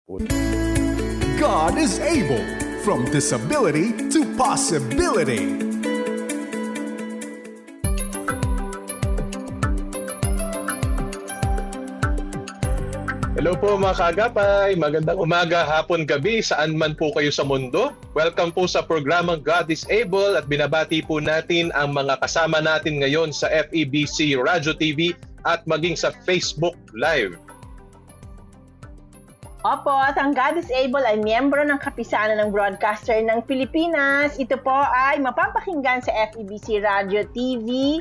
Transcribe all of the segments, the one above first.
God is able, from disability to possibility. Hello po mga kaagapay, magandang umaga, hapon, gabi, saan man po kayo sa mundo. Welcome po sa programang God is Able at binabati po natin ang mga kasama natin ngayon sa FEBC Radio TV at maging sa Facebook Live. Opo, at ang God is Able ay miyembro ng kapisanan ng broadcaster ng Pilipinas. Ito po ay mapapakinggan sa FEBC Radio TV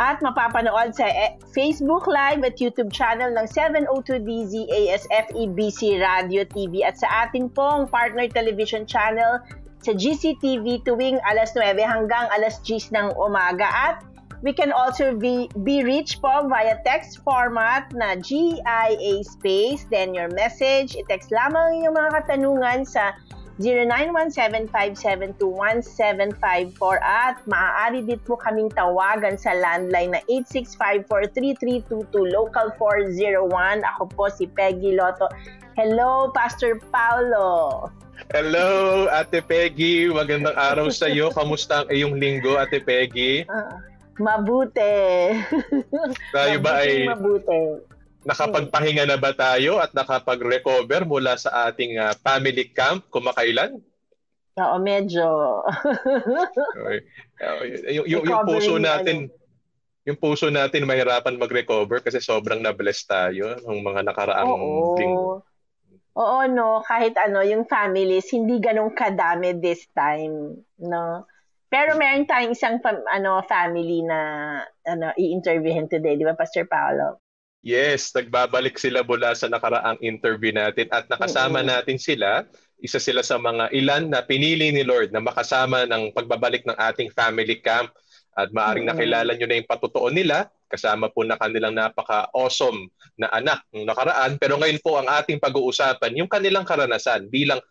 at mapapanood sa Facebook Live at YouTube channel ng 702 DZAS FEBC Radio TV at sa ating pong partner television channel sa GCTV tuwing alas 9 hanggang alas 10 ng umaga. At we can also be reached po via text format na GIA space, then your message. I-text lamang yung mga katanungan sa 0917572174 at maaari din po kaming tawagan sa landline na 86543322 local 401. Ako po si Peggy Lotto. Hello, Pastor Paulo. Hello, Ate Peggy. Magandang araw sa iyo. Kamusta ang iyong linggo, Ate Peggy? Mabuti. Tayo ba ay mabuti. Nakapagpahinga na ba tayo at nakapag-recover mula sa ating family camp kumakailan? Oo, medyo. yung puso natin, yung puso natin mahirapan mag-recover kasi sobrang na-bless tayo ng mga nakaraang linggo. Oo, no, kahit yung families hindi ganun kadami this time, no. Pero meron tayong isang family na i-interviewin today, di ba, Pastor Paolo? Yes, nagbabalik sila mula sa nakaraang interview natin at nakasama natin sila. Isa sila sa mga ilan na pinili ni Lord na makasama ng pagbabalik ng ating family camp. At maaring nakilala nyo na yung patutuon nila. Kasama po na kanilang napaka-awesome na anak ng nakaraan. Pero ngayon po ang ating pag-uusapan, yung kanilang karanasan bilang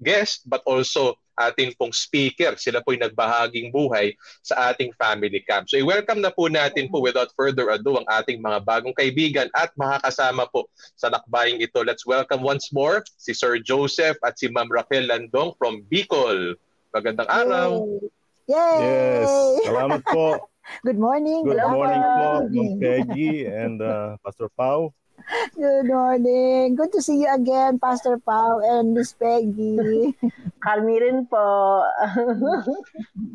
guest but also ating pong speaker. Sila po'y nagbahaging buhay sa ating family camp. So i-welcome na po natin po without further ado ang ating mga bagong kaibigan at makakasama po sa lakbaying ito. Let's welcome once more si Sir Joseph at si Ma'am Raquel Landong from Bicol. Magandang araw. Yay! Yes, salamat po. Good morning. Good morning po, Ma'am Peggy and Pastor Pau. Good morning. Good to see you again, Pastor Pau and Miss Peggy. Kami rin po.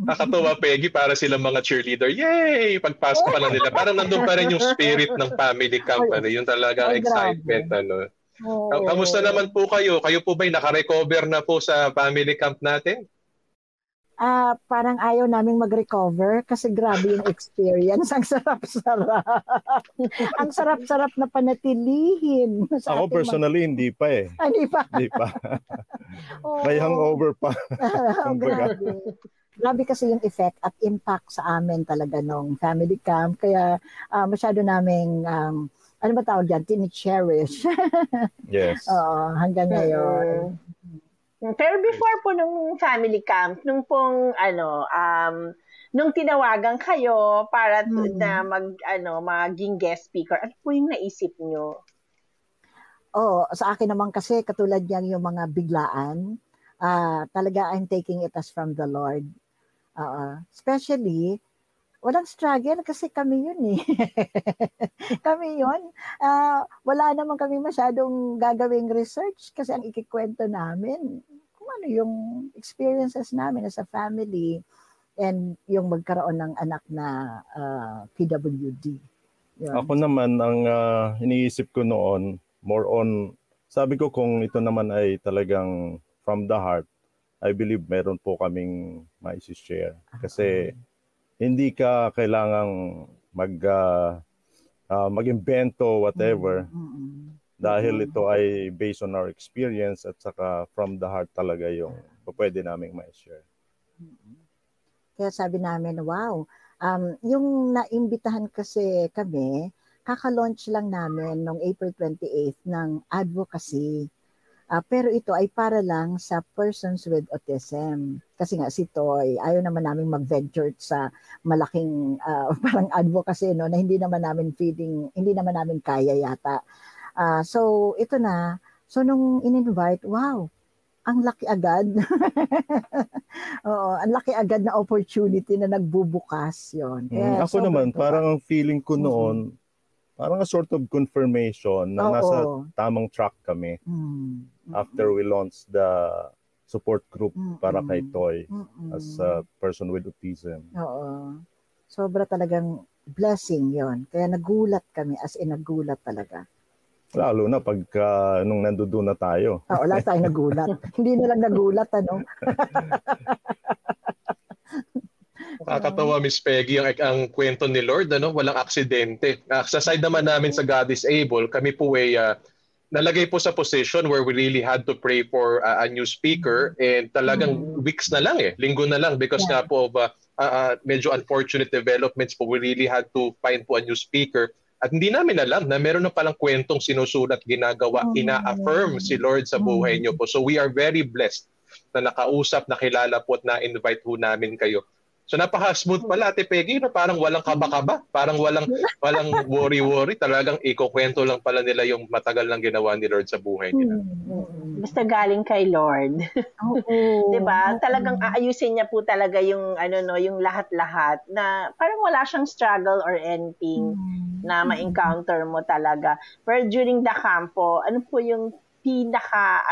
Nakatuwa, Peggy, para silang mga cheerleader. Yay! Pagpasok pa lang nila. Parang nandun pa rin yung spirit ng family camp. Yung talagang excitement. Kamusta naman po kayo? Kayo po ba'y naka-recover na po sa family camp natin? Parang ayaw naming mag-recover kasi grabe yung experience. Ang sarap-sarap. Ang sarap-sarap na panatilihin. Ako personally, hindi pa eh. Hindi pa? Hindi pa. May hangover pa. Grabe kasi yung effect at impact sa amin talaga nung family camp. Kaya masyado naming, ano ba tawag dyan? Tini-cherish. Yes. Hanggang ngayon. Pero before po nung family camp, nung pong nung tinawagan kayo para na maging guest speaker, ano po yung naisip nyo? Sa akin naman kasi katulad yan yung mga biglaan. Talaga I'm taking it as from the Lord. Especially walang struggle kasi kami yun eh. Kami yun. Wala naman kami masyadong gagawing research kasi ang ikikwento namin kung ano yung experiences namin as a family and yung magkaroon ng anak na PWD. Yun. Ako naman, ang iniisip ko noon, more on, sabi ko kung ito naman ay talagang from the heart, I believe meron po kaming ma-share. Kasi hindi ka kailangang mag-invento whatever dahil ito ay based on our experience at saka from the heart talaga yung pwede naming ma-share. Kaya sabi namin, wow, yung naimbitahan kasi kami, kaka-launch lang namin noong April 28th ng advocacy. Pero ito ay para lang sa persons with autism. Kasi nga si Toy, ayaw naman namin mag-venture sa malaking parang advocacy na hindi naman namin kaya yata. So ito na. So nung in-invite, wow, ang laki agad. Oo, ang laki agad na opportunity na nagbubukas yon. Kaya Ako naman, parang ang feeling ko noon, parang a sort of confirmation na nasa tamang track kami after we launched the support group para kay Toy as a person with autism. Oo. Sobra talagang blessing yon. Kaya nagulat kami, as in nagulat talaga. Lalo na pagka nung nandoon na tayo. Oo, lahat tayo nagulat. Hindi na lang nagulat, ano? Nakakatawa, Miss Peggy, ang kwento ni Lord, walang aksidente. Sa side naman namin sa God is Able, kami po ay nalagay po sa position where we really had to pray for a new speaker, and talagang weeks na lang linggo na lang because nga po of medyo unfortunate developments po, we really had to find po a new speaker. At hindi namin alam na meron na palang kwentong sinusulat, ginagawa, ina-affirm si Lord sa buhay niyo po. So we are very blessed na nakausap, nakilala po at na-invite po namin kayo. So napaka-smooth pala, Ate Peggy, parang walang kaba-kaba, parang walang worry-worry. Talagang ikukwento lang pala nila yung matagal lang ginawa ni Lord sa buhay nila. Basta galing kay Lord. Diba? Talagang aayusin niya po talaga yung yung lahat-lahat na parang wala siyang struggle or anything na ma-encounter mo talaga. Pero during the campo, ano po yung pinaka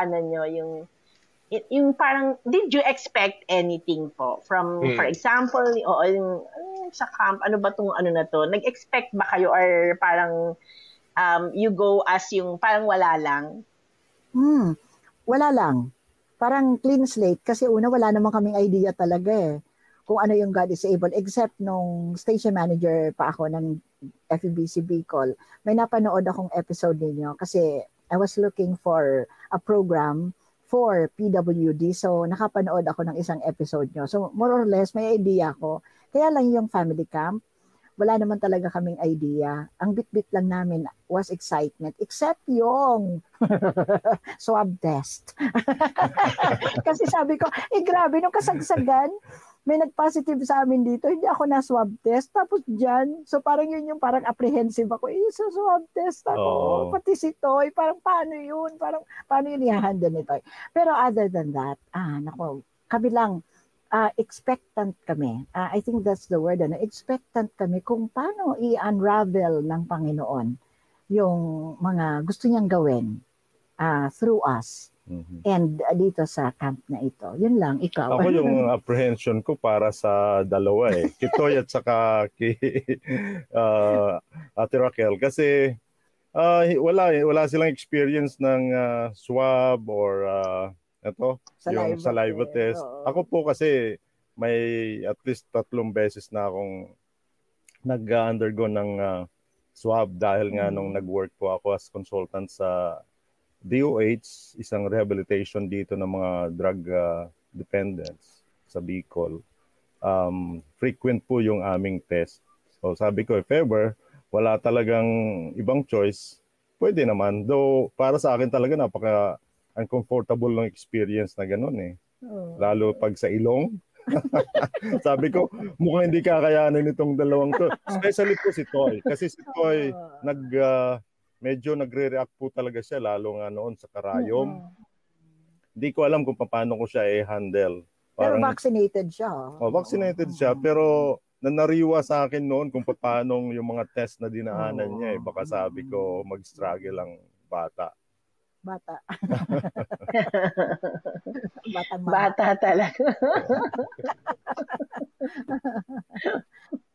yung parang, did you expect anything po? From, for example, yung sa camp, ano ba itong na to? Nag-expect ba kayo or parang you go as yung parang wala lang? Wala lang. Parang clean slate. Kasi una, wala naman kaming idea talaga kung ano yung God is Able. Except nung station manager pa ako ng FEBC Bicol, may napanood akong episode ninyo kasi I was looking for a program for PWD. So, nakapanood ako ng isang episode nyo. So, more or less, may idea ko. Kaya lang yung family camp, wala naman talaga kaming idea. Ang bit-bit lang namin was excitement. Except yung swab test. Kasi sabi ko, grabe, nung kasagsagan, may nag-positive sa amin dito, hindi ako na-swab test. Tapos dyan, so parang yun yung parang apprehensive ako. So swab test ako. Pati si Toy, parang paano yun? Parang paano yun i-handle ni Toy? Pero other than that, kami lang, expectant kami. I think that's the word. Expectant kami kung paano i-unravel ng Panginoon yung mga gusto niyang gawin through us. And dito sa camp na ito. Yun lang, ikaw. Ako yung apprehension ko para sa dalawa Kitoy at saka kay Ate Raquel. Kasi wala silang experience ng swab or yung saliva test. Ako po kasi may at least 3 beses na akong nag-undergo ng swab dahil nga nung nag-work po ako as consultant sa DOH, isang rehabilitation dito ng mga drug dependents sa Bicol. Frequent po yung aming test. So sabi ko, if ever, wala talagang ibang choice, pwede naman. Though para sa akin talaga napaka-uncomfortable ng experience na ganun Lalo pag sa ilong. Sabi ko, mukhang hindi kakayanin itong dalawang to. Especially po si Toy. Kasi si Toy, medyo nagre-react po talaga siya, lalo nga noon sa karayom. Hindi ko alam kung paano ko siya i-handle. Pero vaccinated siya. Vaccinated siya, pero nanariwa sa akin noon kung paano yung mga test na dinaanan niya. Baka sabi ko, mag-struggle ang bata. Bata talaga.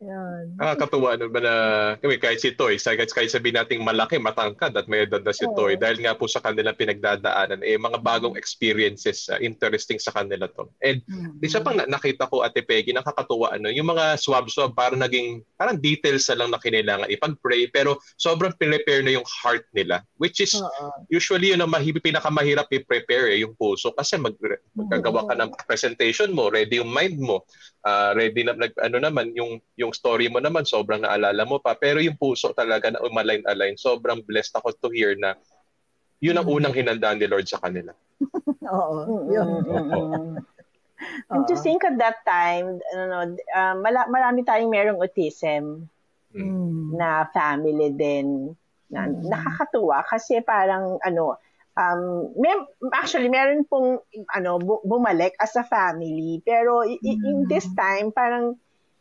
Yan. Katuwa naman na kami kahit si Toy, kahit sabihin nating malaki, matangkad at may edad na si Toy, dahil nga po sa kanilang pinagdadaanan, mga bagong experiences, interesting sa kanila to. And isa pang nakita ko, Ate Peggy, nakakatuwa, yung mga swab parang details na lang na kailangan ipag-pray, pero sobrang prepare na yung heart nila, which is usually yun ang pinakamahirap i-prepare yung puso, kasi magagawa ka ng presentation mo, ready yung mind mo, ready na naman yung story mo naman, sobrang naalala mo pa, pero yung puso talaga na umalign-align. Sobrang blessed ako to hear na yun ang unang hinanda ni Lord sa kanila. And to think at that time, marami tayong merong autism na family din. Na nakakatuwa kasi parang Actually, meron pong bumalik as a family. Pero in this time, parang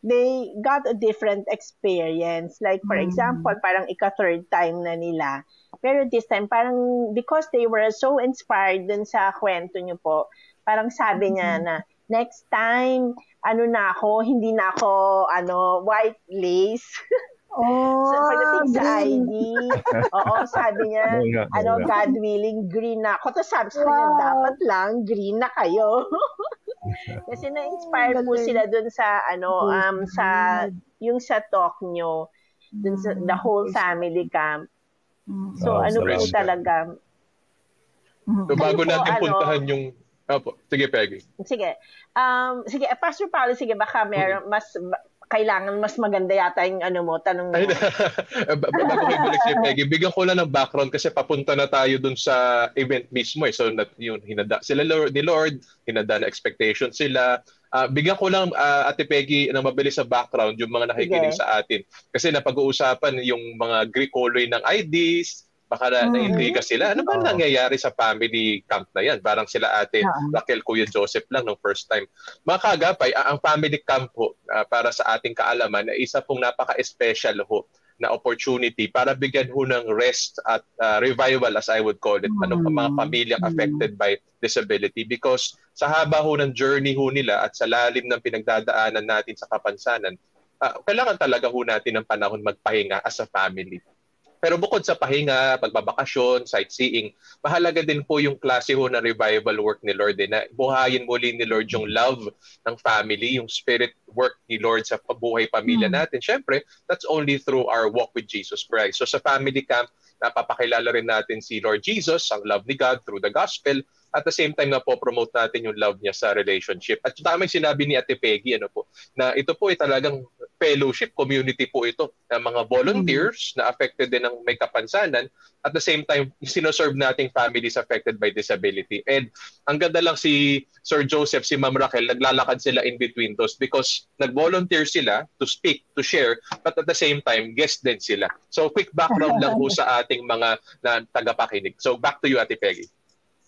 they got a different experience. Like, for example, parang ika-third time na nila. Pero this time, parang because they were so inspired dun sa kwento niyo po, parang sabi niya na, next time, hindi na ako, white lace. Oh, pagdating sa green. ID, sabi niya, God willing, green na ako. Tapos sabi sa kanya, dapat lang, green na kayo. Kasi na-inspire po sila dun sa, yung sa talk nyo, dun sa the whole family camp. So, po talaga. So, bago natin puntahan yung... sige, Peggy. Sige. Sige, Pastor Paulo, sige, baka meron kailangan mas maganda yata yung tanong mo. Bago kayo balik si Peggy, bigyan ko lang ng background kasi papunta na tayo dun sa event mismo. So, yun, hinanda sila ni Lord, hinanda na expectation sila. Bigyan ko lang, Ate Peggy, ng mabilis sa background yung mga nakikinig sa atin. Kasi napag-uusapan yung mga Greek colloy ng IDs, baka na-intriga sila. Ano ba nangyayari sa family camp na yan? Parang sila Ate Raquel, Kuya Joseph lang ng first time. Mga kaagapay, ang family camp ho, para sa ating kaalaman, ay isa pong napaka-special ho na opportunity para bigyan ho ng rest at revival, as I would call it, mga pamilyang affected by disability. Because sa haba ho ng journey ho nila at sa lalim ng pinagdadaanan natin sa kapansanan, kailangan talaga ho natin ng panahon magpahinga as a family. Pero bukod sa pahinga, pagbabakasyon, sightseeing, mahalaga din po yung klase ho na revival work ni Lord na buhayin muli ni Lord yung love ng family, yung spirit work ni Lord sa pabuhay pamilya natin. Siyempre, that's only through our walk with Jesus Christ. So sa family camp, napapakilala rin natin si Lord Jesus, ang love ni God through the gospel. At the same time na po promote natin yung love niya sa relationship. At tamang sinabi ni Ate Peggy na ito po ay talagang fellowship community po ito ng mga volunteers na affected din ng may kapansanan. At the same time, sinoserve nating families affected by disability. And ang ganda lang si Sir Joseph, si Ma'am Raquel, naglalakad sila in between those because nag-volunteer sila to speak, to share, but at the same time, guest din sila. So quick background lang po sa ating mga tagapakinig. So back to you, Ate Peggy.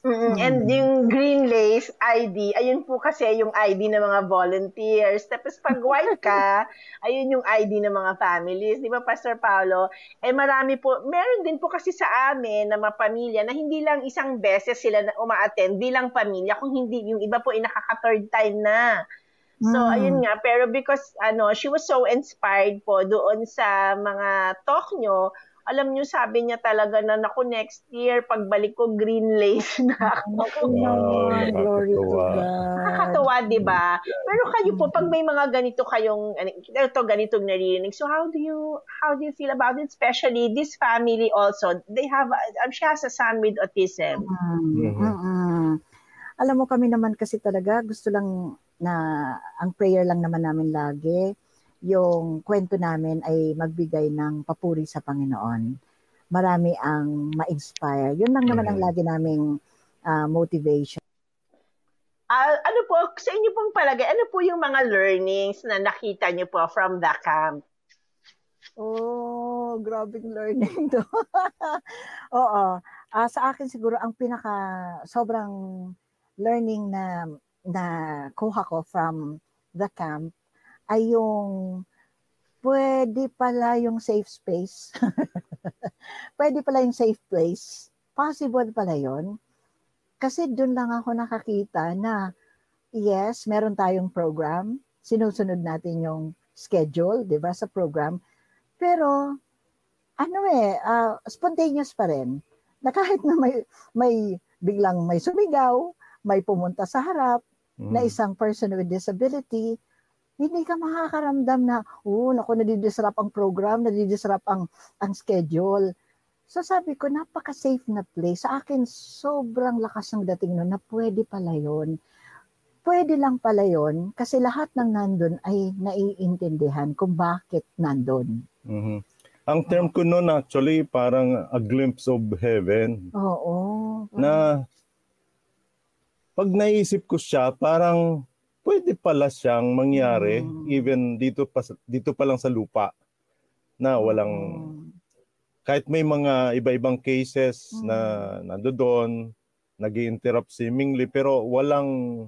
And yung green lace ID, ayun po kasi yung ID ng mga volunteers. Tapos pag white ka, ayun yung ID ng mga families. Di ba, Pastor Paulo? Marami po, meron din po kasi sa amin na mga pamilya na hindi lang isang beses sila na uma-attend bilang pamilya, kung hindi, yung iba po ay nakaka-third time na. So, ayun nga. Pero because, she was so inspired po doon sa mga talk nyo, alam nyo, sabi niya talaga na, naku, next year, pagbalik ko, green lace na ako. Glory to God. Nakakatawa, di ba? Pero kayo po, pag may mga ganito kayong, ganitong naririnig, so how do you feel about it? Especially this family also, she has a son with autism. Alam mo, kami naman kasi talaga, gusto lang na, ang prayer lang naman namin lagi, yung kwento namin ay magbigay ng papuri sa Panginoon. Marami ang ma-inspire. Yun lang naman ang lagi naming motivation. Ano po, sa inyo pong palagay, ano po yung mga learnings na nakita niyo po from the camp? Oh, grabing learning to. Oo. Sa akin siguro, ang sobrang learning na kuha ko from the camp ay yung pwede pala yung safe space. Pwede pala yung safe place. Possible pala yun. Kasi doon lang ako nakakita na yes, meron tayong program. Sinusunod natin yung schedule, di ba, sa program. Pero, spontaneous pa rin. Na kahit na may biglang may sumigaw, may pumunta sa harap na isang person with disability, hindi ka makakaramdam na, naku, nadidisrupt ang program, nadidisrupt ang schedule. So sabi ko, napaka-safe na place. Sa akin, sobrang lakas ng dating nun na pwede pala yun. Pwede lang pala yun kasi lahat ng nandun ay naiintindihan kung bakit nandun. Ang term ko nun actually parang a glimpse of heaven. Oo. Na pag naisip ko siya, parang pwede pala siyang mangyari even dito pa lang sa lupa na walang kahit may mga iba-ibang cases na nandoon, nag-i-interrupt seemingly, pero walang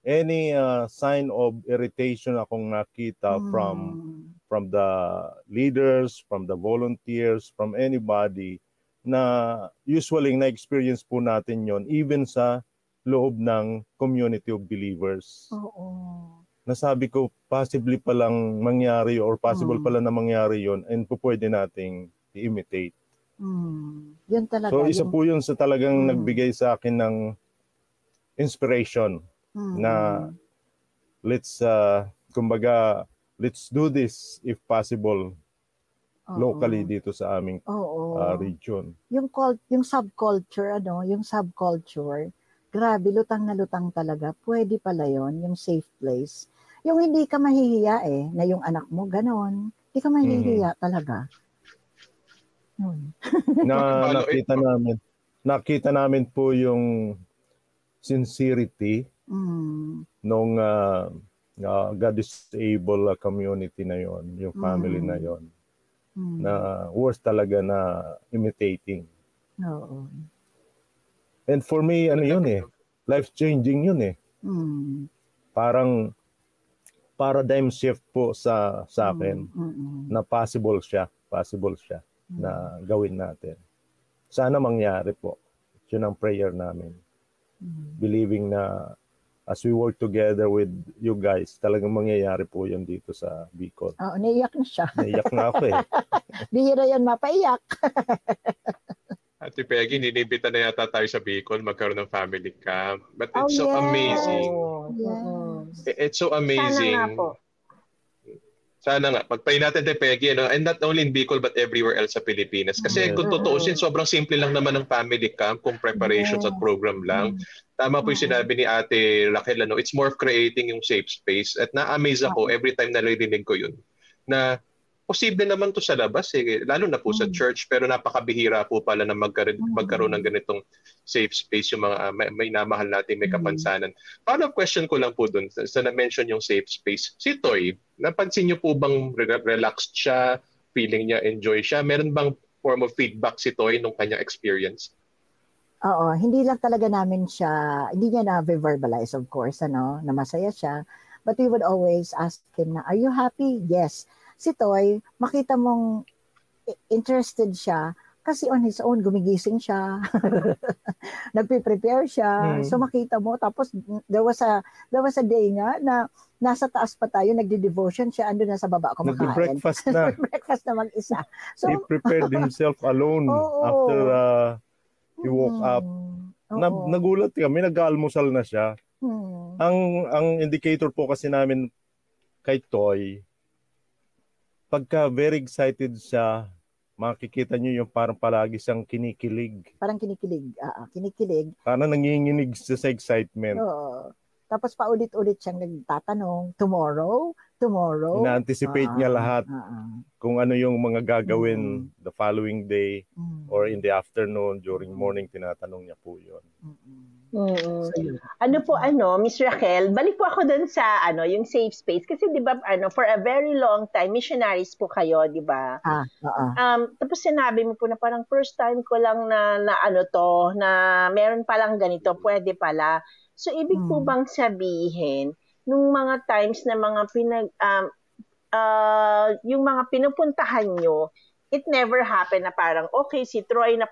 any sign of irritation akong nakita from the leaders, from the volunteers, from anybody na usually na-experience po natin yon even sa loob ng community of believers. Nasabi ko, possibly palang mangyari or possible pala na mangyari yon and po pwede nating i-imitate. Yun talaga. So isa po yun sa talagang nagbigay sa akin ng inspiration na let's do this if possible locally dito sa aming region. Yung subculture, grabe, lutang na lutang talaga. Pwede pala yon, yung safe place. Yung hindi ka mahihiya na yung anak mo ganon. Hindi ka mahihiya talaga. Nakita namin po yung sincerity nung God is able community na yon, yung family na yon, na worth talaga na imitating. And for me, life-changing yun Parang paradigm shift po sa akin na possible siya na gawin natin. Sana mangyari po. Yun ang prayer namin. Believing na as we work together with you guys, talagang mangyayari po yun dito sa Bicol. Naiyak na siya. Naiyak na ako Bihira yan mapaiyak. Ate Peggy, ninibita na yata tayo sa Bicol magkaroon ng family camp. But it's so amazing. It's so amazing. Sana nga po. Sana nga. Pagpayin natin kay Peggy, and not only in Bicol but everywhere else sa Pilipinas. Kasi kung tutuusin, sobrang simple lang naman ng family camp kung preparations at program lang. Tama po yung sinabi ni Ate Raquel, it's more of creating yung safe space. At na-amaze ako every time narinig ko yun na posible naman to sa labas, lalo na po sa church, pero napakabihira po pala na magkaroon ng ganitong safe space yung mga may namahal natin, may kapansanan. Follow-up question ko lang po dun, sa na-mention yung safe space. Si Toy, napansin niyo po bang relaxed siya, feeling niya enjoy siya? Meron bang form of feedback si Toy nung kanyang experience? Oo, hindi lang talaga namin siya, hindi niya na-verbalize of course, na masaya siya. But we would always ask him na, are you happy? Yes. Si Toy, makita mong interested siya kasi on his own, gumigising siya. Nagpe-prepare siya. So makita mo, tapos there was a day nga na nasa taas pa tayo, nagde-devotion siya, ando na sa baba kumakain. Nagbe-breakfast na. Nagbe-breakfast na mag-isa. So, he prepared himself alone after he woke up. Nagulat kami, nag-almusal na siya. Ang indicator po kasi namin kay Toy, pagka very excited siya, makikita niyo yung parang palagi siyang kinikilig. Parang kinikilig. Kinikilig. Parang nanginginig siya sa excitement. Oo. Tapos paulit-ulit siyang nagtatanong, tomorrow? Na-anticipate niya lahat kung ano yung mga gagawin the following day or in the afternoon, during morning, tinatanong niya po yun. Miss Raquel, balik po ako dun sa yung safe space kasi 'di ba for a very long time missionaries po kayo, 'di ba? Tapos sinabi mo po na parang first time ko lang na meron palang ganito, pwede pala. So ibig po bang sabihin nung mga times na mga yung mga pinupuntahan nyo, it never happened na parang, okay, si Troy na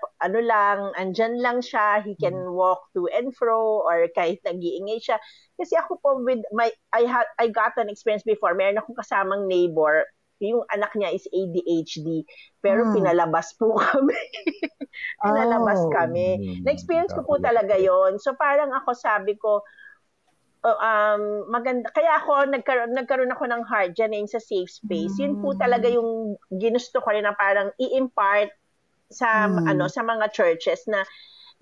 andyan lang siya, he can walk to and fro, or kahit nag-iingay siya. Kasi ako po, I got an experience before, meron akong kasamang neighbor, yung anak niya is ADHD, pero pinalabas po kami. Na-experience ko po talaga yon. So parang ako sabi ko, maganda. Kaya ako nagkaroon ako ng heart dyan sa safe space. Yun po talaga yung ginusto ko rin na parang i-impart sa sa mga churches na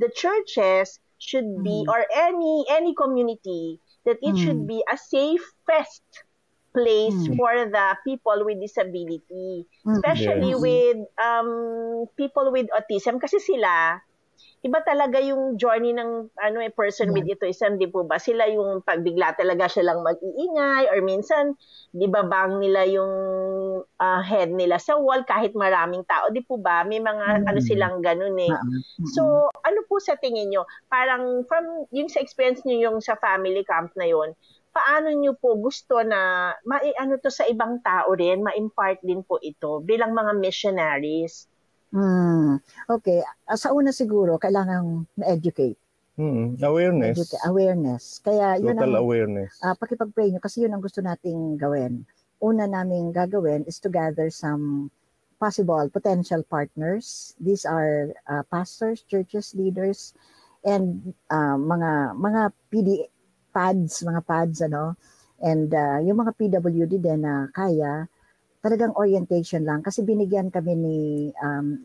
the churches should be or any community that it should be a safest place for the people with disability, especially with people with autism kasi sila iba talaga yung journey ng person with autism, di po ba? Sila yung pagbigla talaga siya lang mag-iingay or minsan, di ba bang nila yung head nila sa wall kahit maraming tao, di po ba? May mga silang ganun eh. So, ano po sa tingin nyo? Parang from yung sa experience nyo yung sa family camp na yun, paano nyo po gusto na to sa ibang tao rin, ma-impart din po ito bilang mga missionaries? Okay. Sa una siguro, kailangan ma-educate. Awareness. Kaya yun Total awareness. Pakipag-pray nyo kasi yun ang gusto nating gawin. Una naming gagawin is to gather some possible potential partners. These are pastors, churches, leaders, and mga pads, and yung mga PWD din na kaya, talagang orientation lang kasi binigyan kami ni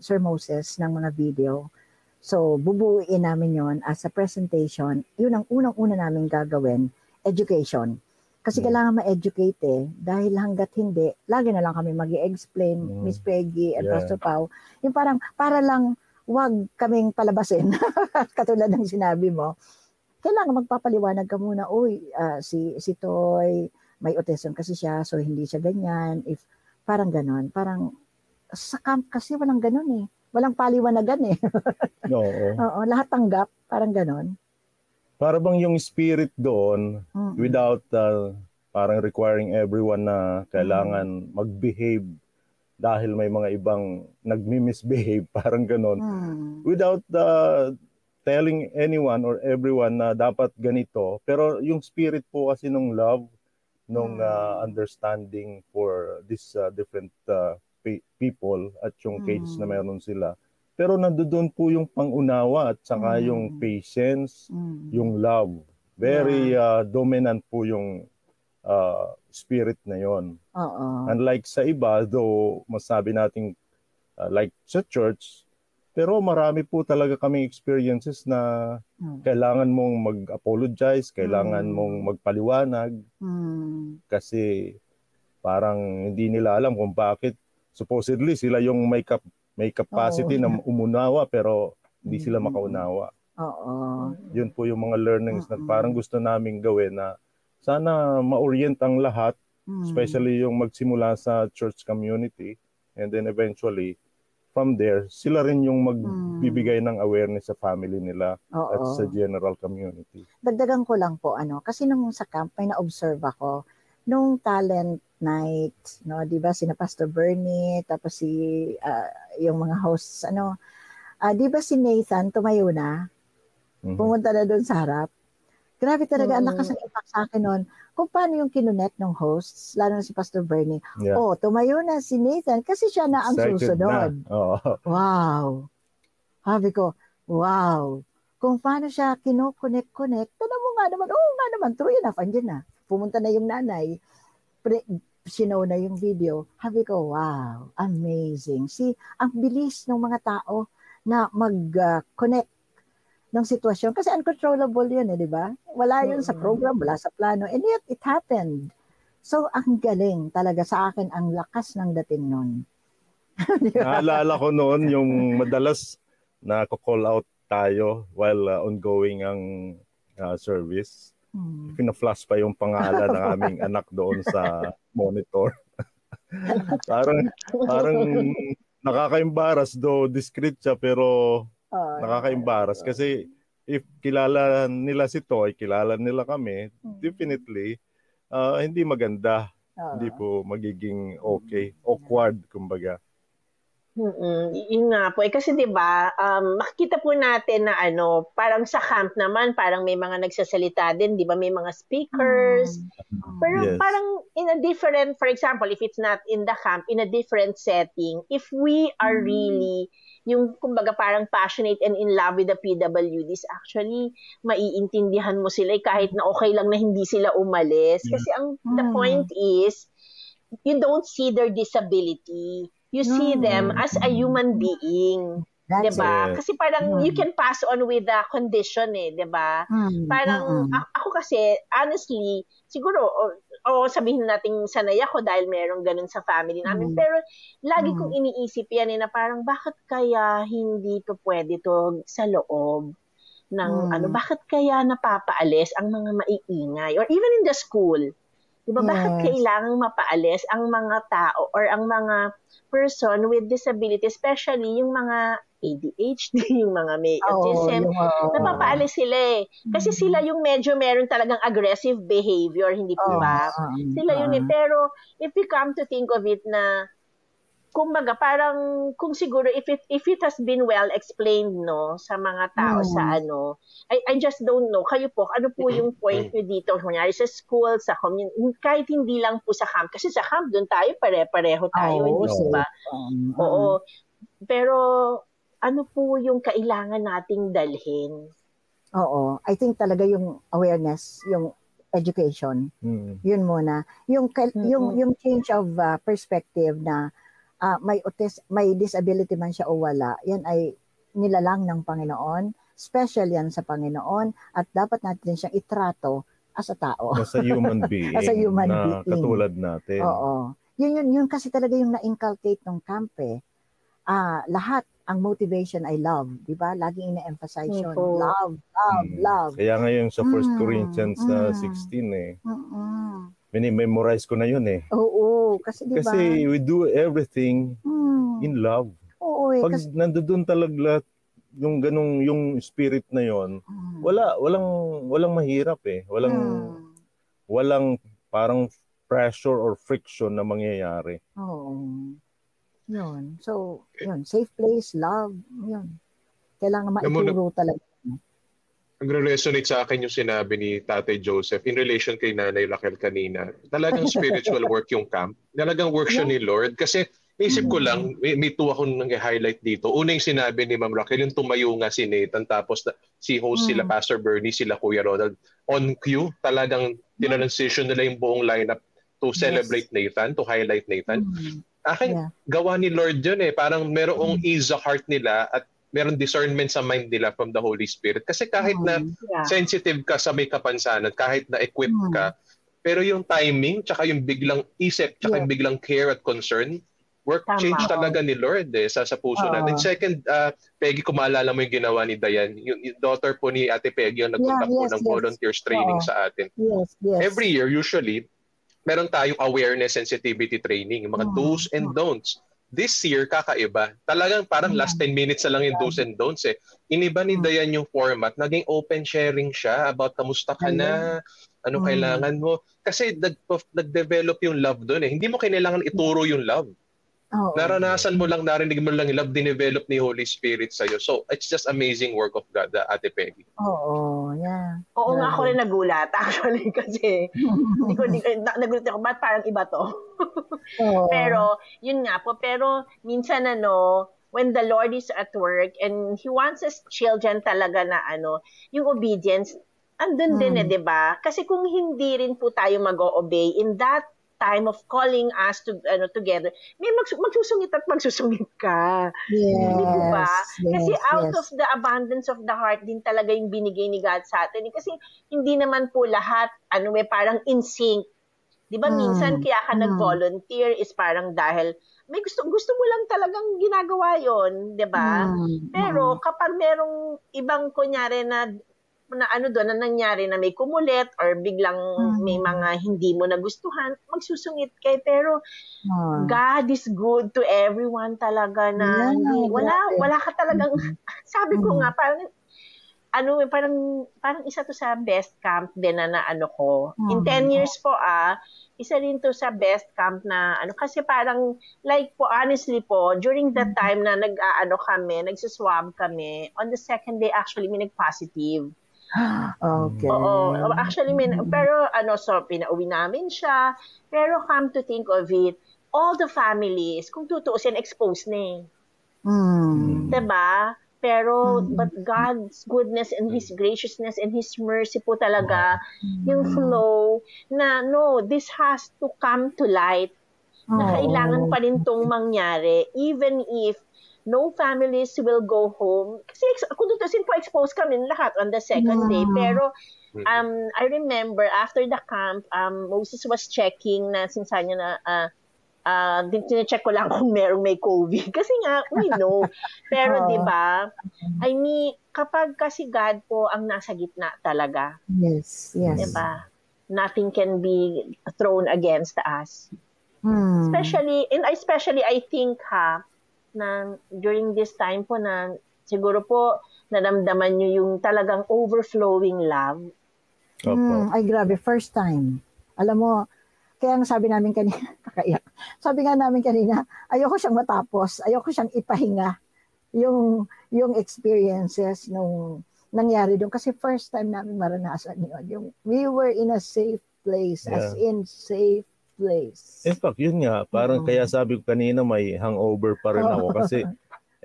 Sir Moses ng mga video. So, bubuuin namin yon as a presentation. Yun ang unang-una namin gagawin, education. Kasi kailangan ma-educate dahil hanggat hindi, lagi na lang kami mag-i-explain, Miss Peggy and Pastor Pao. Yung parang, para lang wag kaming palabasin, katulad ng sinabi mo. Kailangan magpapaliwanag ka muna, si Toy, may autism kasi siya, so hindi siya ganyan. Parang ganon. Parang sa camp kasi walang ganon eh. Walang paliwanagan eh. Oo, lahat tanggap. Parang ganon. Para bang yung spirit doon, without parang requiring everyone na kailangan mag-behave dahil may mga ibang nagmi-misbehave, parang ganon. Without telling anyone or everyone na dapat ganito. Pero yung spirit po kasi ng love, nung understanding for these different people at yung cases na meron sila. Pero nandoon po yung pangunawa at saka yung patience, yung love. Very dominant po yung spirit na yon. Unlike sa iba, though masabi natin like sa church, pero marami po talaga kaming experiences na kailangan mong mag-apologize, kailangan mong magpaliwanag kasi parang hindi nila alam kung bakit supposedly sila yung may capacity na umunawa pero hindi sila makaunawa. Yun po yung mga learnings na parang gusto naming gawin na sana ma-orient ang lahat, especially yung magsimula sa church community and then eventually from there, sila rin yung magbibigay ng awareness sa family nila at sa general community. Dagdagan ko lang po, kasi nung sa camp, may na-observe ako, nung talent night, di ba, sina Pastor Bernie, tapos yung mga hosts, di ba si Nathan tumayo na, pumunta na doon sa harap. Grabe talaga, ang lakas ng impact sa akin noon. Kung paano yung kinunet ng hosts, lalo na si Pastor Bernie. Tumayo na si Nathan kasi siya na ang excited susunod. Wow. Sabi ko, wow. Kung paano siya kino-connect, tanong mo nga naman, true enough, andyan na. Pumunta na yung nanay. Sinow na yung video. Sabi ko, wow, amazing. See, ang bilis ng mga tao na mag-connect ng sitwasyon. Kasi uncontrollable yun di ba? Wala yun sa program, wala sa plano. And yet, it happened. So, ang galing talaga sa akin, ang lakas ng dating nun. Naalala ko noon yung madalas na call out tayo while ongoing ang service. Pina-flash pa yung pangalan ng aming anak doon sa monitor. parang nakaka-embarrass, though discreet siya, pero nakaka-embarrass kasi if kilala nila si Toy, kilala nila kami, definitely hindi maganda. Hindi po magiging okay. Awkward, kumbaga. Yun nga po. Kasi 'di ba, makikita po natin na parang sa camp naman, parang may mga nagsasalita din, 'di ba? May mga speakers. Pero parang in a different, for example, if it's not in the camp, in a different setting, if we are really yung kumbaga parang passionate and in love with the PWDs, actually maiintindihan mo sila kahit na okay lang na hindi sila umalis. Kasi the point is, you don't see their disability. You see them as a human being. Diba? Kasi parang you can pass on with the condition diba? Parang ako kasi, honestly, siguro, sabihin natin sanay ako dahil merong ganun sa family namin. Pero lagi kong iniisip yan na parang bakit kaya hindi to pwede to sa loob ng bakit kaya napapaalis ang mga maiingay or even in the school. Diba, bakit kailangang mapaalis ang mga tao or ang mga person with disability, especially yung mga ADHD, yung mga may autism, napapaalis sila eh. Kasi sila yung medyo meron talagang aggressive behavior, hindi po ba? Sila yun eh. Pero if we come to think of it na kumbaga parang kung siguro if it has been well explained no sa mga tao sa I just don't know kayo po ano po yung point niyo dito kunyari sa school sa community kahit hindi lang po sa camp kasi sa camp doon tayo pare-pareho tayo hindi ba oo pero ano po yung kailangan nating dalhin I think talaga yung awareness yung education yun muna yung change of perspective na may disability man siya o wala, yan ay nilalang ng Panginoon, special yan sa Panginoon, at dapat natin siyang itrato as a tao. As a human being. As a human being. Katulad natin. Oo. Yun kasi talaga yung na-inculcate ng camp eh. Lahat, ang motivation ay love. Di ba? Laging ina-emphasize yun. Love. Kaya ngayon sa 1 Corinthians 16 eh. Memorize ko na yun eh. Oo, kasi di ba? Kasi we do everything in love. Oo, pag nandoon talaga yung ganung yung spirit na yon, walang mahirap eh. Walang parang pressure or friction na mangyayari. Oo. Yun. So, yun, safe place, love, yun. Kailangan maituro talaga. Nagre-resonate sa akin yung sinabi ni Tatay Joseph in relation kay Nanay Raquel kanina. Talagang spiritual work yung camp. Talagang work siya ni Lord. Kasi isip ko lang, may two akong nag-highlight dito. Una yung sinabi ni Ma'am Raquel, yung tumayo nga si Nathan, tapos si host sila, Pastor Bernie, sila Kuya Ronald. On cue, talagang tinransition nila yung buong lineup to celebrate Nathan, to highlight Nathan. Akin, gawa ni Lord yun eh. Parang merong ease of heart nila at meron discernment sa mind nila from the Holy Spirit. Kasi kahit na sensitive ka sa may kapansanan, kahit na equipped ka, pero yung timing, tsaka yung biglang isip, tsaka yung biglang care at concern, work change talaga ni Lord eh, sa puso natin. Second, Peggy, kung maalala mo yung ginawa ni Dayan, yung daughter po ni Ate Peggy yung nagpunta po ng volunteers training sa atin. Every year, usually, meron tayong awareness sensitivity training, yung mga do's and don'ts. This year, kakaiba. Talagang parang last 10 minutes na lang yung do's and don'ts eh. Iniba ni Dayan yung format. Naging open sharing siya about kamusta ka na, ano kailangan mo. Kasi nag-develop yung love doon eh. Hindi mo kailangan ituro yung love. Naranasan mo lang, narinig mo lang yung love dinevelop ni Holy Spirit sa'yo. So, it's just amazing work of God, Ate Peggy. Oo nga, ako rin nagulat actually kasi nagulat ako, ba't parang iba to? Pero, yun nga po, pero minsan when the Lord is at work and He wants us children talaga na yung obedience, andun din eh, di ba? Kasi kung hindi rin po tayo mag-o-obey in that time of calling us to together, may magsusungit at magsusungit ka. Hindi po ba? Kasi out of the abundance of the heart din talaga yung binigay ni God sa atin. Kasi hindi naman po lahat parang in sync. 'Di ba minsan kaya ka nag-volunteer is parang dahil may gusto mo lang talagang ginagawa 'yon, 'di ba? Pero kapag merong ibang kunyari na nangyari na may kumulit or biglang may mga hindi mo nagustuhan, magsusungit kayo. Pero God is good to everyone talaga na wala ka talagang, sabi ko nga, parang isa to sa best camp din na ko. In 10 years po isa rin to sa best camp na kasi parang like po honestly po during that time na nagsuswab kami, on the second day actually may nag-positive. Okay. Oo. Actually, pero so pinauwi namin siya. Pero come to think of it, all the families, kung tutuusin, exposed na eh. Diba? Pero, but God's goodness and His graciousness and His mercy po talaga, yung flow na, no, this has to come to light. Na kailangan pa rin tong mangyari, even if no families will go home. Kasi kung tutusin po, exposed kami lahat on the second day. Pero I remember after the camp, Moses was checking na sinasabi niya na tine-check ko lang kung may COVID. Kasi nga, we know. Pero di ba, I mean, kapag kasi God po ang nasa gitna talaga. Yes. Di ba? Nothing can be thrown against us. Especially I think na during this time po na siguro po naramdaman nyo yung talagang overflowing love. Ay grabe, first time. Alam mo, kaya ang sabi namin kanina, kakaiyak. Sabi nga namin kanina, ayoko siyang matapos, ayoko siyang ipahinga yung experiences nung nangyari doon. Kasi first time namin maranasan yun. Yung we were in a safe place, as in safe place. In fact, yun nga, parang kaya sabi ko kanina may hangover pa rin ako kasi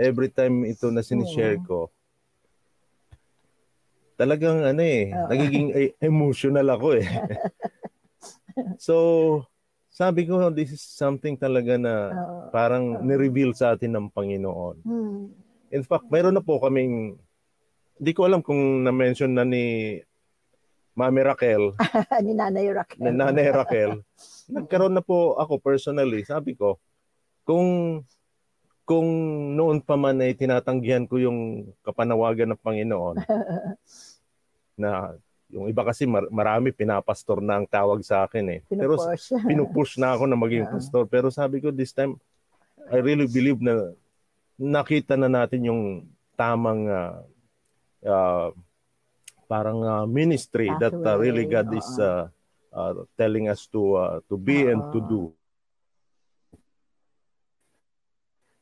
every time ito na sinishare ko, talagang nagiging emotional ako eh. So, sabi ko, this is something talaga na parang ni-reveal sa atin ng Panginoon. In fact, mayroon na po kaming, hindi ko alam kung na-mention na ni Mami Raquel. Ni Nanay Raquel. Ni Nanay Raquel. Nagkaroon na po ako personally. Sabi ko, kung noon pa man ay tinatanggihan ko yung kapanawagan ng Panginoon, na yung iba kasi marami pinapastor na ang tawag sa akin eh. Pero pinupush na ako na maging pastor. Pero sabi ko this time, I really believe na nakita na natin yung tamang parang ministry that really God is telling us to be and to do.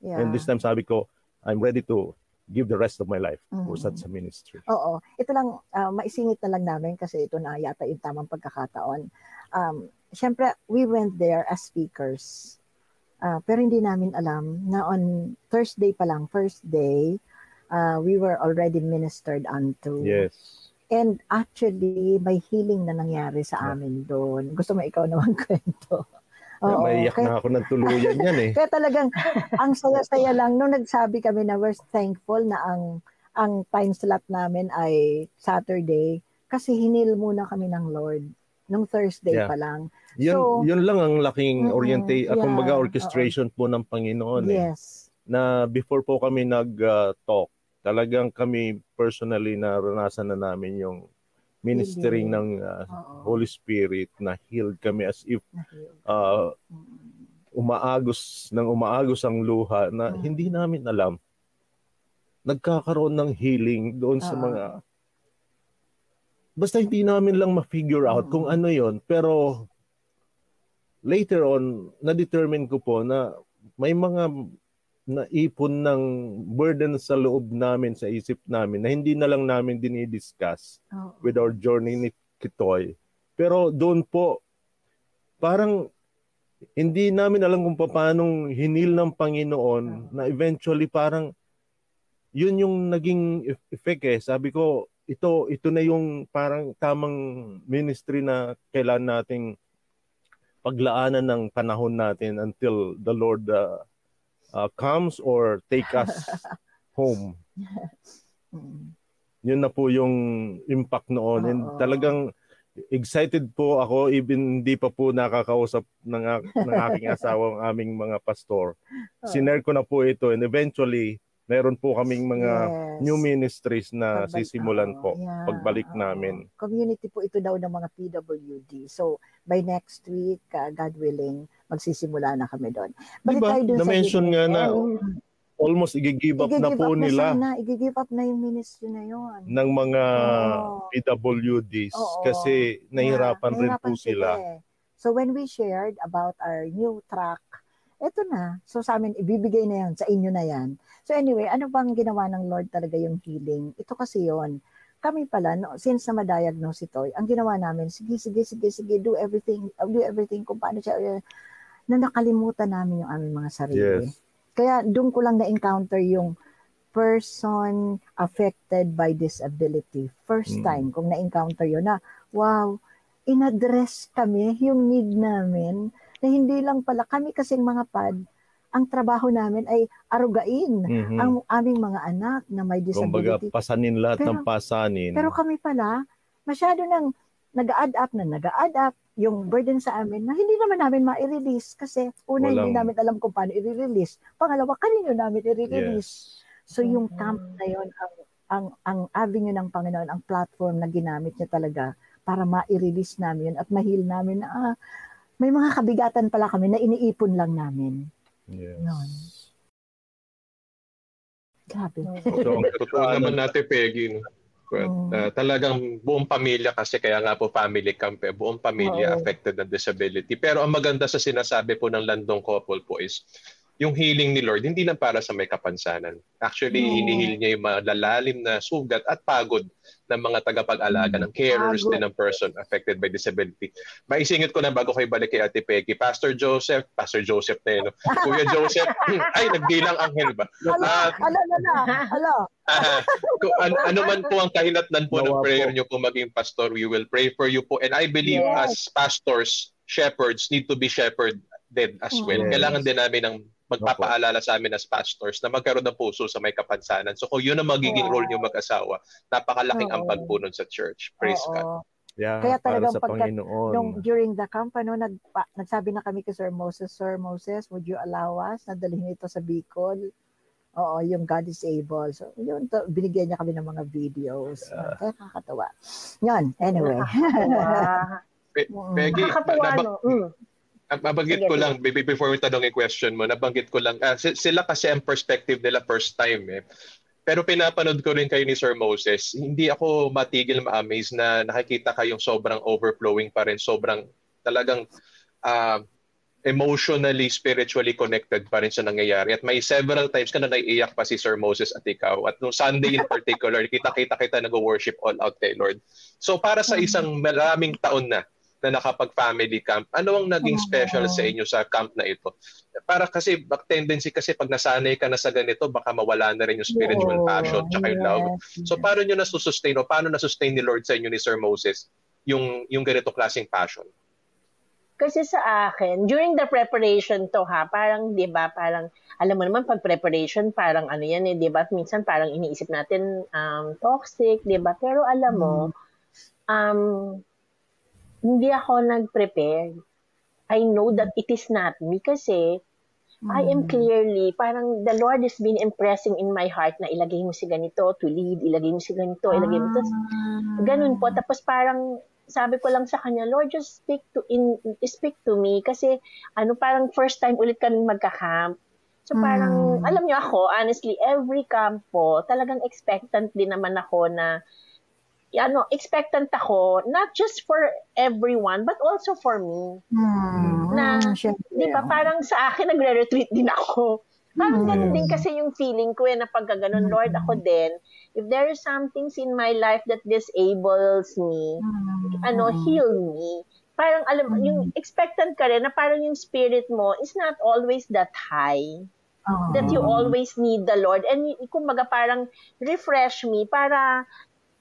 And this time sabi ko, I'm ready to give the rest of my life for such a ministry. Oo. Ito lang, maisingit na lang namin kasi ito na yata yung tamang pagkakataon. Siyempre, we went there as speakers. Pero hindi namin alam na on Thursday pa lang, first day, we were already ministered unto. Yes. And actually, may healing na nangyari sa amin doon. Gusto mo ikaw naman kwento? Maiyak na ako ng tuluyan yan eh. Kaya talagang, ang saya-saya lang. Nung nagsabi kami na we're thankful na ang time slot namin ay Saturday, kasi hinil muna kami ng Lord nung Thursday pa lang. Yun lang ang laking kumbaga orchestration po ng Panginoon eh. Yes. Na before po kami nag-talk, talagang kami personally naranasan na namin yung ministering ng Holy Spirit na healed kami as if umaagos ang luha na hindi namin alam. Nagkakaroon ng healing doon sa mga basta hindi namin lang ma-figure out kung ano yon. Pero later on, na-determine ko po na may mga naipon ng burden sa loob namin, sa isip namin, na hindi na lang namin dinidiscuss with our journey ni Kitoy. Pero doon po, parang hindi namin alam kung paanong hinil ng Panginoon na eventually parang yun yung naging effect eh. Sabi ko, ito na yung parang tamang ministry na kailan nating paglaanan ng panahon natin until the Lord comes or take us home. Yun na po yung impact noon. And talagang excited po ako, even hindi pa po nakakausap ng aking asawa ang aming mga pastor. Sinare ko na po ito and eventually meron po kaming mga new ministries na sisimulan po pagbalik namin. Community po ito daw ng mga PWD. So by next week, God willing, magsisimula na kami doon. Diba? Na-mention nga na almost i-give up na po nila. I-give up na yung ministry na yun. Ng mga PWDs kasi nahihirapan rin po sila. So when we shared about our new track, eto na. So sa amin, ibibigay na yan. Sa inyo na yan. So anyway, ano bang ginawa ng Lord talaga yung healing? Ito kasi yon. Kami pala, since na ma-diagnose ito, ang ginawa namin, sige, do everything kung paano siya, na nakalimutan namin yung aming mga sarili. Yes. Kaya doon ko lang na-encounter yung person affected by disability. First time kung na-encounter yun na, wow, in-address kami yung need namin na hindi lang pala kami kasing mga pad, ang trabaho namin ay arugain ang aming mga anak na may disability. Kumbaga, pasanin lahat ng pasanin. Pero kami pala, masyado nang nag-a-add up yung burden sa amin na hindi naman namin ma-release kasi una, hindi namin alam kung paano i-release. Pangalawa, kanino namin i-release. So yung camp na yun, ang avenue ng Panginoon, ang platform na ginamit niya talaga para ma-release namin at ma-heal namin na may mga kabigatan pala kami na iniipon lang namin. Yes. Noon. Grabe. Totoo naman natin, Peggy. No? Talagang buong pamilya kasi kaya nga po family camp, buong pamilya affected ng disability. Pero ang maganda sa sinasabi po ng Landong couple po is yung healing ni Lord, hindi lang para sa may kapansanan. Actually, hinihil niya yung malalalim na sugat at pagod ng mga tagapag-alaga, ng carers din ng person affected by disability. Maisingit ko na bago kayo balik kay Ate Peggy. Pastor Joseph na yun. Kuya Joseph, ay, nagbilang anghel ba? Ano man po ang kahinatnan po ng prayer niyo kung maging pastor, we will pray for you po. And I believe as pastors, shepherds need to be shepherded as well. Kailangan din namin ng magpapaalala sa amin as pastors na magkaroon ng puso sa may kapansanan. So kung yun ang magiging role niyo mag-asawa, napakalaking ambag po nun sa church. Praise God. Yeah, kaya talagang Panginoon. During the camp, nagsabi na kami kay Sir Moses, would you allow us na dalhin ito sa Bicol? Oo, yung God is able. So, yun, binigyan niya kami ng mga videos. Kaya kakatawa. Yun, anyway. Peggy, nabanggit ko lang, before we tanong yung question mo, nabanggit ko lang, sila kasi ang perspective nila first time Pero pinapanood ko rin kayo ni Sir Moses, hindi ako matigil ma-amaze na nakikita kayong sobrang overflowing pa rin, sobrang talagang emotionally, spiritually connected pa rin sa nangyayari. At may several times ka na naiiyak pa si Sir Moses at ikaw. At nung Sunday in particular, kita kita nag-worship all out kay Lord. So para sa isang maraming taon na nakapag-family camp, ano ang naging special sa inyo sa camp na ito? Para kasi, tendency kasi pag nasanay ka na sa ganito, baka mawala na rin yung spiritual passion tsaka yung love. So paano nyo nasusustain o paano nasusustain ni Lord sa inyo ni Sir Moses yung ganito klaseng passion? Kasi sa akin, during the preparation to parang, di ba, parang, alam mo naman, pag preparation, parang ano yan di ba, minsan parang iniisip natin toxic, di ba, pero alam mo, hindi ako nag-prepare. I know that it is not me kasi I am clearly, parang the Lord has been impressing in my heart na ilagay mo si ganito to lead, ilagay mo si ganito, ilagay mo. Ganun po. Tapos parang sabi ko lang sa kanya, Lord, just speak to me kasi parang first time ulit kami magka-camp. So parang, alam niyo ako, honestly, every camp po, talagang expectant din naman ako na expectant ako, not just for everyone, but also for me. Na, di ba, parang sa akin, nagre-retreat din ako. Parang ganun din kasi yung feeling ko na pagka ganun, Lord, ako din, if there is some things in my life that disables me, heal me. Parang, yung expectant ka rin na parang yung spirit mo is not always that high. That you always need the Lord. And kumbaga parang refresh me para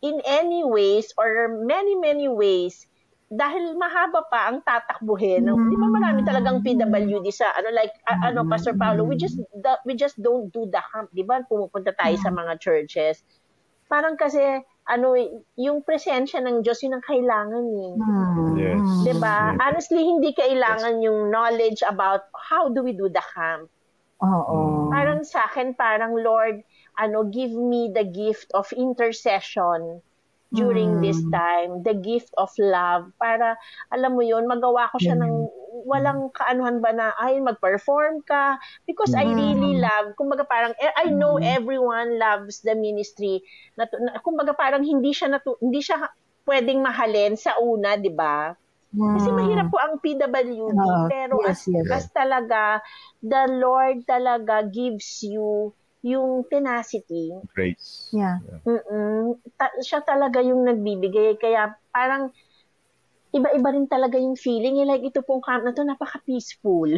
in any ways or many, many ways, dahil mahaba pa ang tatakbuhin. Di ba marami talagang PWD sa, Pastor Paulo, we just don't do the camp. Di ba, pumupunta tayo sa mga churches. Parang kasi, yung presensya ng Diyos, yun ang kailangan Yes. Di ba? Honestly, hindi kailangan yung knowledge about how do we do the camp. Parang sa akin, parang Lord, give me the gift of intercession during this time, the gift of love, para, alam mo yun, magawa ko siya ng walang kaanuhan ba na, mag-perform ka, because I really love, kumbaga parang, I know everyone loves the ministry, kumbaga parang hindi siya pwedeng mahalin sa una, di ba? Kasi mahirap po ang PWD, pero as talaga, the Lord talaga gives you yung tenacity. Grace. Yeah. Siya talaga yung nagbibigay. Kaya parang iba-iba rin talaga yung feeling. Like ito pong camp na to, napaka-peaceful.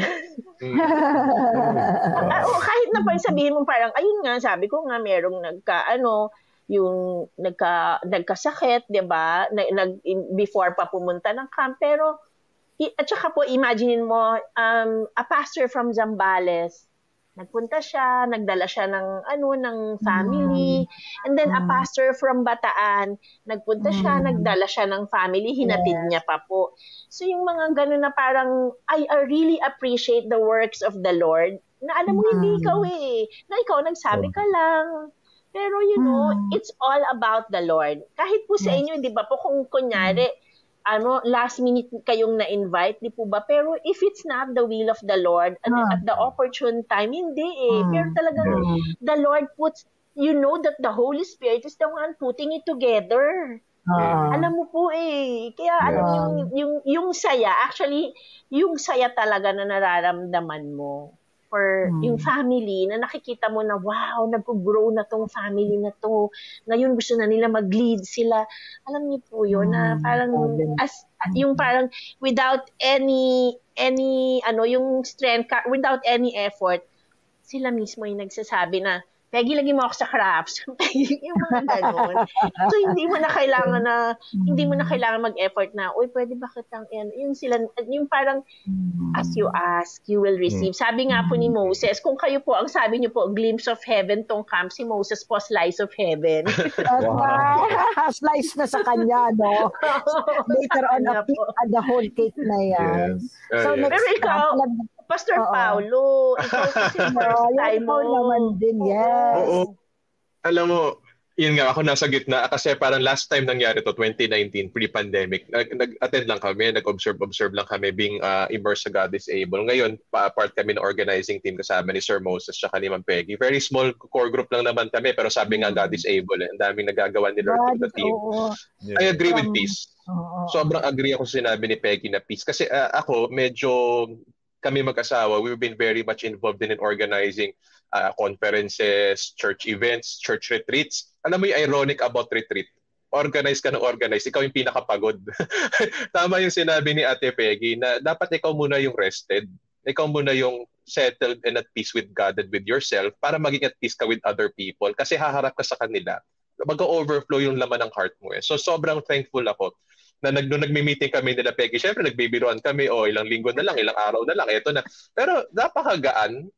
Kahit na pa sabihin mo parang, ayun nga, sabi ko nga, merong nagkasakit, di ba? Before pa pumunta ng camp. Pero, at saka po, imagine mo, a pastor from Zambales, Nagpunta siya, nagdala siya ng family. And then a pastor from Bataan, nagpunta siya, nagdala siya ng family, hinatid niya pa po. So yung mga ganun na parang, I really appreciate the works of the Lord. Na alam mo, hindi ikaw na ikaw nagsabi ka lang. Pero it's all about the Lord. Kahit po sa inyo, di ba po, kung kunyari, last minute kayong na-invite, di po ba? Pero if it's not the will of the Lord, at the opportune time, hindi Pero talagang the Lord puts, that the Holy Spirit is the one putting it together. Alam mo po Kaya yung saya, actually, yung saya talaga na nararamdaman mo for yung family na nakikita mo na wow, nag-grow na tong family na to. Ngayon gusto na nila mag-lead sila. Alam niyo po yun na parang yung parang without any yung strength, without any effort, sila mismo yung nagsasabi na Peggy, lagi mo ako sa crafts. Yung mga gano'n. So, hindi mo na kailangan mag-effort na, uy, pwede ba kitang, yung parang, as you ask, you will receive. Sabi nga po ni Moses, kung kayo po, ang sabi niyo po, glimpse of heaven tong camp, si Moses po, slice of heaven. Slice na sa kanya, no? Later on, the whole cake na yan. Yes. So, next pero ikaw, Pastor Paulo, ikaw kasi first time mo. naman din, yes. Oo. Alam mo, yun nga, ako nasa gitna kasi parang last time nangyari to, 2019, pre-pandemic. Nag-attend lang kami, nag-observe lang kami being immersed sa God is Able. Ngayon, part kami ng organizing team kasama ni Sir Moses at ni Ma'am Peggy. Very small core group lang naman kami, pero sabi nga God is Able. Ang daming nagagawa ni Lord to the team. I agree with peace. Sobrang agree ako sa sinabi ni Peggy na peace. Kasi ako, medyo kami mag-asawa, we've been very much involved in organizing conferences, church events, church retreats. Alam mo yung ironic about retreat? Organize ka ng organize, ikaw yung pinakapagod. Tama yung sinabi ni Ate Peggy na dapat ikaw muna yung rested. Ikaw muna yung settled and at peace with God and with yourself para maging at peace ka with other people. Kasi haharap ka sa kanila. Mag-overflow yung laman ng heart mo. So sobrang thankful ako na nung nagmi-meeting kami nila Peggy, syempre nagbibiruan kami, ilang linggo na lang, ilang araw na lang, eto na. Pero napakagaan,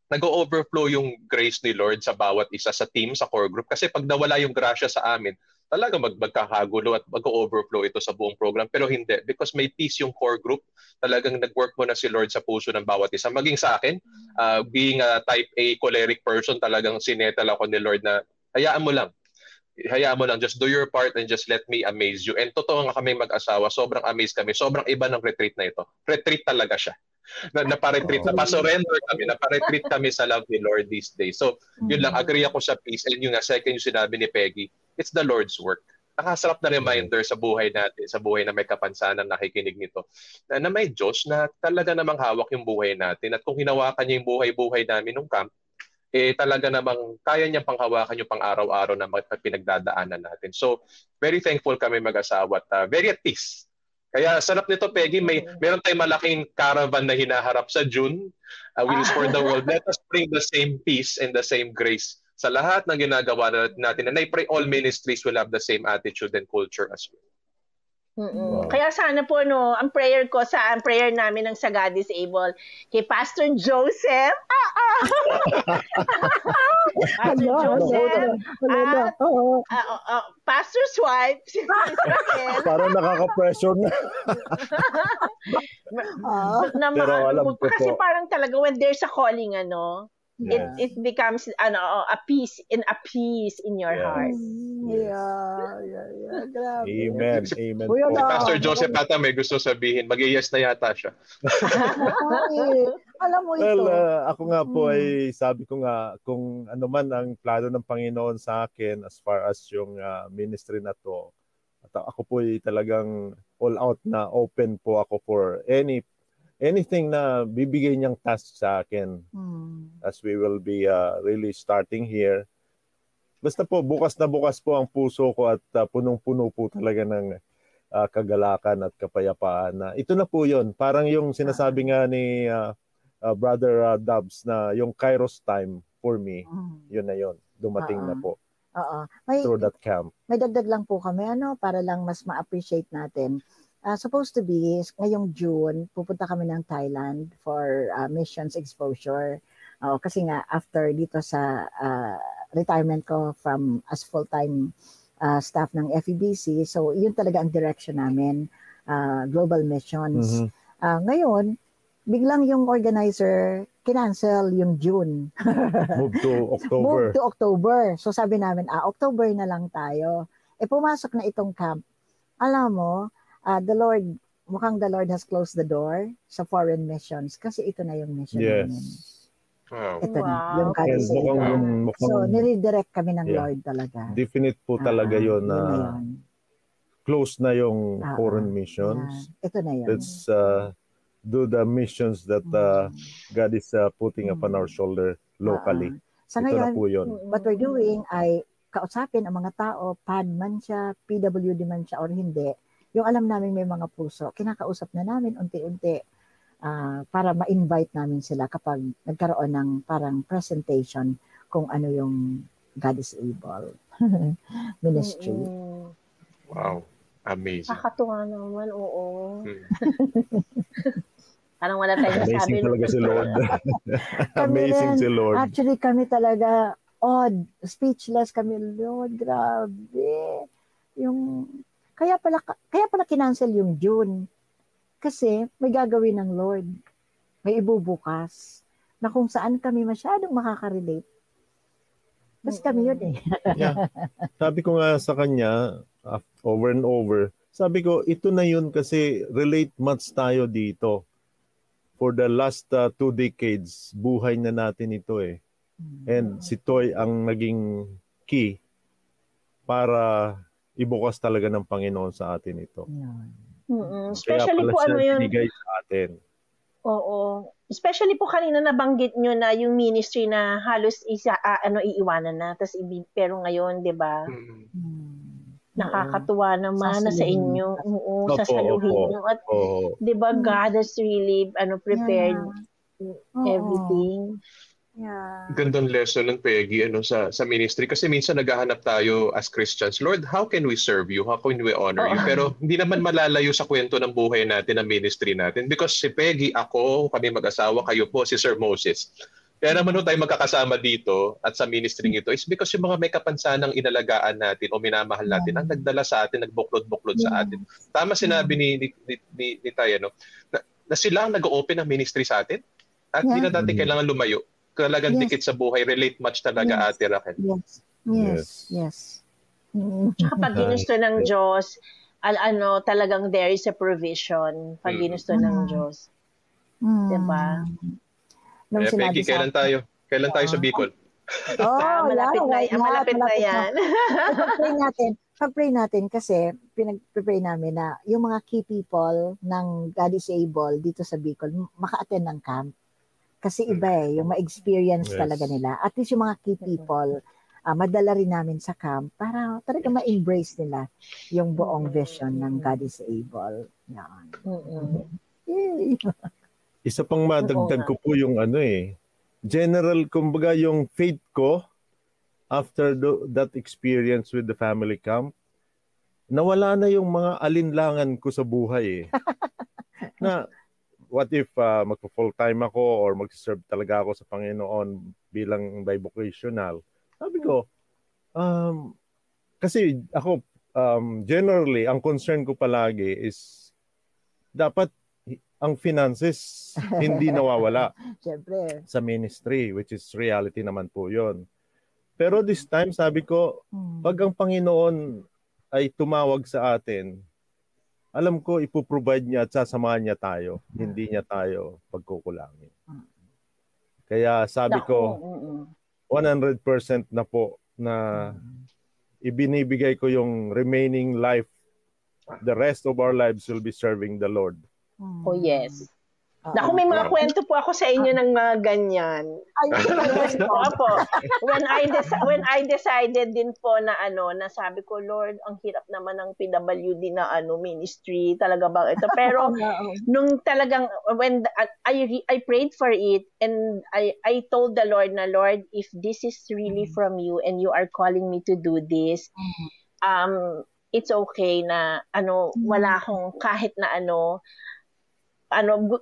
nag-overflow yung grace ni Lord sa bawat isa sa team, sa core group. Kasi pag nawala yung grasya sa amin, talaga magkakagulo at mag-overflow ito sa buong program. Pero hindi, because may peace yung core group, talagang nag-work mo na si Lord sa puso ng bawat isa. Maging sa akin, being a type A choleric person, talagang sinetal ako ni Lord na hayaan mo lang, just do your part and just let me amaze you. And totoo nga kami mag-asawa, sobrang amazed kami. Sobrang iba ng retreat na ito. Retreat talaga siya. Napa-retreat, napa-surrender kami, napa-retreat kami sa love ni Lord these days. So, yun lang, agree ako sa peace. And yun nga, second yung sinabi ni Peggy, it's the Lord's work. Nakasarap na reminder sa buhay natin, sa buhay na may kapansanan nakikinig nito, na may Diyos na talaga namang hawak yung buhay natin. At kung hinawakan niya yung buhay-buhay namin nung camp, talaga namang kaya niyang panghawakan yung pang-araw-araw na pinagdadaanan natin. So, very thankful kami mag-asawa at very at peace. Kaya sarap nito, Peggy, meron tayong malaking caravan na hinaharap sa June, Wheels for the World. Let us bring the same peace and the same grace sa lahat ng ginagawa natin. And I pray all ministries will have the same attitude and culture as well. Wow. Kaya sana po ang prayer namin ng sa God is Able kay Pastor Joseph. Pastor Joseph. Pastor's wife. Parang nakaka-pressure na. Pero alam ko kasi po. parang talaga when there's a calling, it becomes a peace in your heart. Grabe. Amen. Uy, Po. Pastor Joseph ata may gusto sabihin. Mag-yes na yata siya. Alam mo ito. Well, ako nga po ay sabi ko nga kung ano man ang plano ng Panginoon sa akin as far as yung ministry na to. At ako po ay talagang all out na open po ako for anything na bibigay niyang task sa akin as we will be really starting here. Basta po, bukas na bukas po ang puso ko at punong-puno po talaga ng kagalakan at kapayapaan. Ito na po yun. Parang yung sinasabi nga ni Brother Dubs na yung Kairos time for me, yun na yun. Dumating na po. Through that camp. May dagdag lang po kami para lang mas ma-appreciate natin. Supposed to be, ngayong June, pupunta kami ng Thailand for missions exposure. Kasi nga after dito sa retirement ko from as full-time staff ng FEBC, so yun talaga ang direction namin, global missions. Ngayon, biglang yung organizer kinancel yung June. Move to October. Move to October. So sabi namin, October na lang tayo. Pumasok na itong camp. Alam mo, mukhang the Lord has closed the door sa foreign missions kasi ito na yung mission namin. Wow. Ito na, yung God is able. So, nire-direct kami ng Lord talaga. Definite po talaga yun na close na yung foreign missions. Ito na yun. Let's do the missions that God is putting upon our shoulder locally. Sa ito ngayon, na po yun. What we're doing ay kausapin ang mga tao, PAD man siya, PWD man siya or hindi, yung alam namin may mga puso, kinakausap na namin unti-unti para ma-invite namin sila kapag nagkaroon ng parang presentation kung ano yung God is able ministry. Wow. Amazing. Nakakatuwa naman, oo. Parang wala tayong Amazing nasabi. talaga si Lord. Amazing si Lord. Actually, kami talaga speechless kami, Lord, grabe. Kaya pala kinancel yung June. Kasi may gagawin ng Lord. May ibubukas na kung saan kami masyadong makaka-relate. Kasi kami yun eh. Sabi ko nga sa kanya, over and over, sabi ko, ito na yun kasi relate much tayo dito. For the last 2 decades, buhay na natin ito eh. And si Toy ang naging key para ibukas talaga ng Panginoon sa atin ito. Especially kaya po ano yun. Binigay sa atin. Oo. Especially po kanina nabanggit nyo na yung ministry na halos iiwanan na. Pero ngayon, di ba? Nakakatuwa naman na sa inyo. Sasaluhin nyo. At di ba God has really prepared everything. Gandang lesson ng Peggy sa ministry kasi minsan naghahanap tayo as Christians, Lord, how can we serve you? How can we honor you? Pero hindi naman malalayo sa kwento ng buhay natin, ng ministry natin, because si Peggy, ako, kami mag-asawa, kayo po, si Sir Moses. Kaya naman tayo magkakasama dito at sa ministry ito is because yung mga may kapansanang inalagaan natin o minamahal natin ang nagdala sa atin, nagbuklod-buklod sa atin. Tama sinabi ni Tayo, na sila ang nag-open ng ministry sa atin at hindi na natin kailangan lumayo. Talagang dikit sa buhay, relate much talaga, Ate Raquel. Yes. Tsaka pag ginusto ng Diyos, talagang there is a provision pag ginusto ng Diyos. Diba? Peggy, kailan tayo sa Bicol? Malapit na yan. Pag-pray natin kasi pinag-pray namin na yung mga key people ng God is able dito sa Bicol maka-attend ng camp. Kasi iba yung ma-experience talaga nila. At least yung mga key people, madala rin namin sa camp para talaga ma-embrace nila yung buong vision ng God is able. Yan. Isa pang madagdag ko po yung general, kumbaga yung faith ko after that experience with the family camp, nawala na yung mga alinlangan ko sa buhay na what if magpo-full-time ako or mag-serve talaga ako sa Panginoon bilang bivocational? Sabi ko, kasi ako, generally, ang concern ko palagi is dapat ang finances hindi nawawala sa ministry, which is reality naman po yun. Pero this time, sabi ko, pag ang Panginoon ay tumawag sa atin, alam ko ipoprovide niya at sasamahan niya tayo. Hindi niya tayo pagkukulangin. Kaya sabi ko, 100% na po na ibinibigay ko yung remaining life. The rest of our lives will be serving the Lord. Oh, yes. Naku, may mga kwento po ako sa inyo ng mga ganyan. Opo. When I decided din po na na sabi ko, Lord, ang hirap naman ng PWD na ministry, talaga bang ito? Pero nung talagang when I prayed for it and I told the Lord na, Lord, if this is really from you and you are calling me to do this, it's okay na wala akong kahit na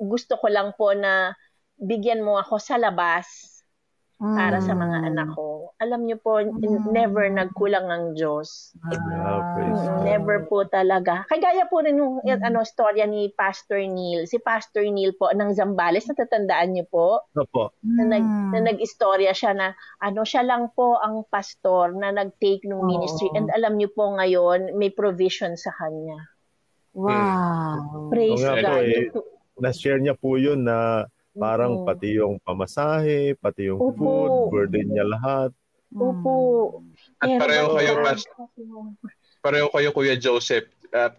gusto ko lang po na bigyan mo ako sa labas para sa mga anak ko. Alam niyo po, never nagkulang ang Diyos. Never po talaga. Kagaya po rin yung storya ni Pastor Neil. Si Pastor Neil po ng Zambales, natatandaan niyo po? Opo. Na nag-istorya siya na siya lang po ang pastor na nag-take ng ministry. And alam niyo po ngayon, may provision sa kanya. Wow. Praise God. Na-share niya po yun na parang pati yung pamasahe, pati yung food, burden niya lahat. Opo. At pareho kayo, Kuya Joseph.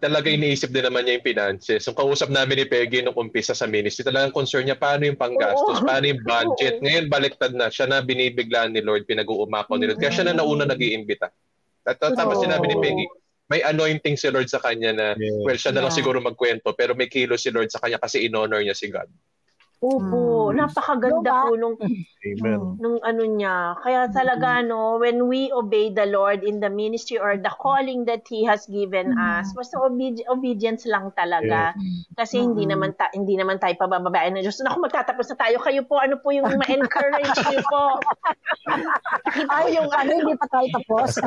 Talaga iniisip din naman niya yung finances. Yung kausap namin ni Peggy nung umpisa sa ministry, talagang concern niya paano yung panggastos, paano yung budget. Ngayon baliktad na. Siya na binibiglaan ni Lord, pinag-uumakaw ni Lord. Kaya siya na nauna nag-iimbita. At tapos sinabi ni Peggy, may anointing si Lord sa kanya na, well, siya na lang siguro magkwento, pero may kilo si Lord sa kanya kasi in-honor niya si God. Opo, napakaganda po nung niya. Kaya talaga when we obey the Lord in the ministry or the calling that He has given us, basta obedience lang talaga. Kasi hindi naman tayo pabababain ng Diyos. Naku, magtatapos na tayo. Kayo po, ano po yung ma-encourage niyo po? Ay, yung hindi pa tayo tapos.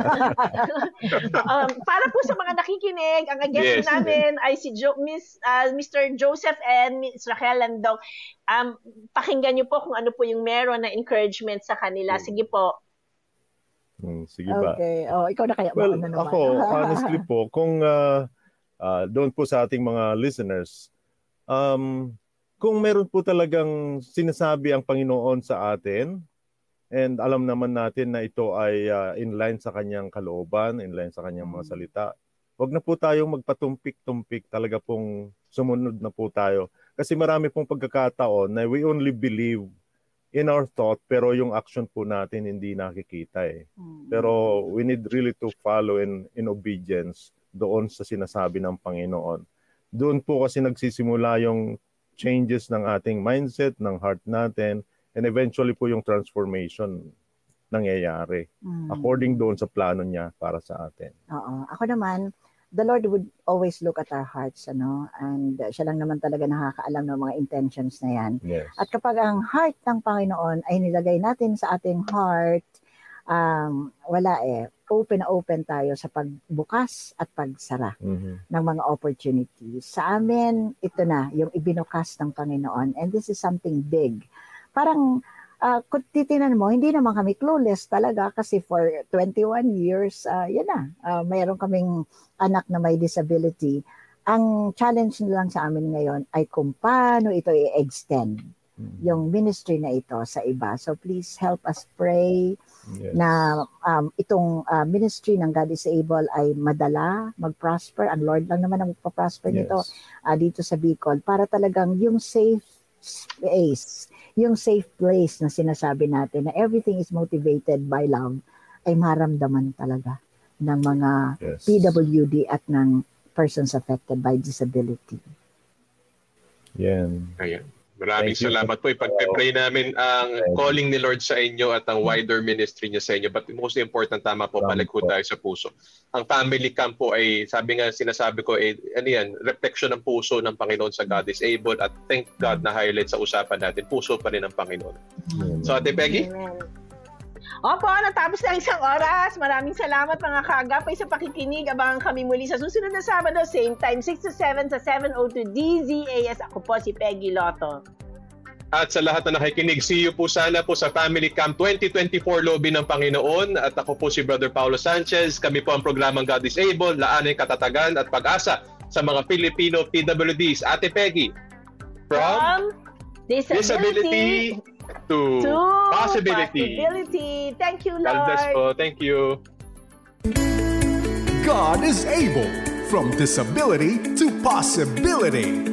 Para po sa mga nakikinig, ang guest namin ay si Mr. Joseph and Ms. Rachel Landong. Pakinggan niyo po kung ano po yung meron na encouragement sa kanila. Sige po. Sige ba? Okay. Ikaw na kaya. Well, ako, honestly po, kung doon po sa ating mga listeners, kung meron po talagang sinasabi ang Panginoon sa atin, and alam naman natin na ito ay inline sa kanyang kalooban, inline sa kanyang mga salita, wag na po tayong magpatumpik-tumpik, talaga pong sumunod na po tayo. Kasi marami pong pagkakataon na we only believe in our thought, pero yung action po natin hindi nakikita eh. Pero we need really to follow in obedience doon sa sinasabi ng Panginoon. Doon po kasi nagsisimula yung changes ng ating mindset, ng heart natin, and eventually po yung transformation nangyayari according doon sa plano niya para sa atin. Oo. Ako naman, the Lord would always look at our hearts, and siya lang naman talaga nakakaalam ng mga intentions na yan. Yes. At kapag ang heart ng Panginoon ay nilagay natin sa ating heart, open tayo sa pagbukas at pagsara ng mga opportunities. Sa amin, ito na, yung ibinukas ng Panginoon, and this is something big. Parang, kung titinan mo, hindi naman kami clueless talaga kasi for 21 years, mayroon kaming anak na may disability. Ang challenge lang sa amin ngayon ay kung paano ito i-extend yung ministry na ito sa iba. So please help us pray na itong ministry ng God is Able ay madala, mag-prosper. Ang Lord lang naman ang magpa-prosper nito dito sa Bicol para talagang yung safe place na sinasabi natin na everything is motivated by love ay maramdaman talaga ng mga PWD at ng persons affected by disability. Yan. Ayan. Maraming salamat po. Ipag-pray namin ang calling ni Lord sa inyo at ang wider ministry niya sa inyo. But most important, tama po, balik po tayo sa puso. Ang family camp po ay, sinasabi ko, reflection ng puso ng Panginoon sa God is Able, at thank God na highlight sa usapan natin, puso pa rin ng Panginoon. So, Ate Peggy? Opo, natapos na isang oras. Maraming salamat mga kaagapay sa pakikinig. Abangan kami muli sa susunod na Sabado, same time, 6 to 7 sa 702 DZAS. Ako po si Peggy Lotto. At sa lahat na nakikinig, see you po sana po sa Family Camp 2024 Lobby ng Panginoon. At ako po si Brother Paulo Sanchez. Kami po ang programang God is Able, laanin katatagan at pag-asa sa mga Filipino PWDs. Ate Peggy, from disability to possibility. Thank you, Lord. God bless po. Thank you. God is able, from disability to possibility.